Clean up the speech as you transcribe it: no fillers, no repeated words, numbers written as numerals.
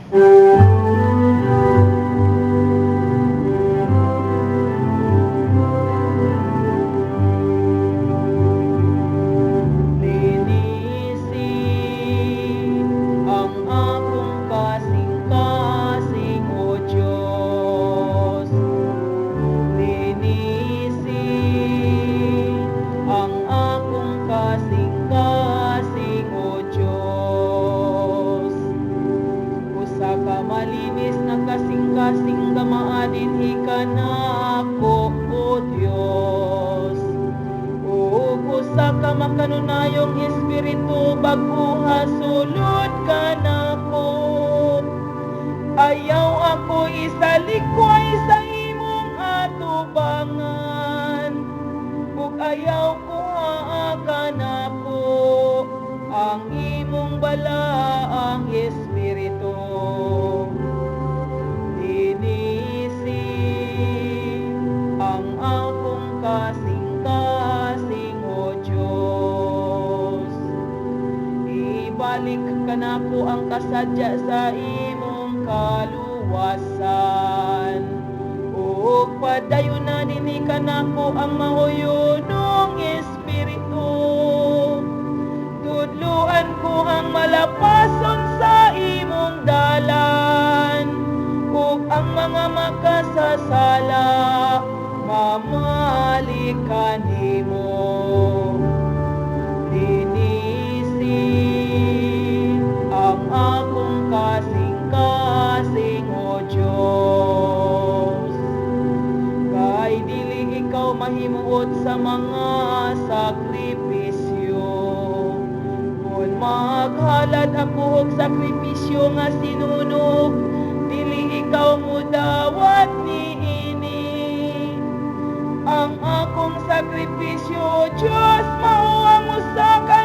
Linisin ang akong kasing-kasing, O Diyos. Linisin ang akong kasing-kasing, O Diyos. Usa ka malinis na kasing-kasing gamaadin ka na ako, O Diyos. Ug usa ka makanunayong espiritu bag-o sulod ka nako. Ayaw ako isalikway sa imong atubangan, ug ayaw ko haakan ako ang imong balaang espiritu. Linisin ang akong kasing-kasing, O Diyos. Ibalik ka nako ang kasadya sa imong kaluwasan, ug padayon na dinhi ka nako ang mahuyonong espiritu. Tudluan ko ang malapason sa imong dalan, ug ang mga makasasala mamalikan nimo. Linisin ang akong kasing-kasing, O Diyos. Kay dili ikaw mahimuot sa mga sakripisyo. Kung maghalad ako og sakripisyo nga sinunog, dili ikaw mudawat niini. Ang akong sakripisyo, Diyos, mao ang usa ka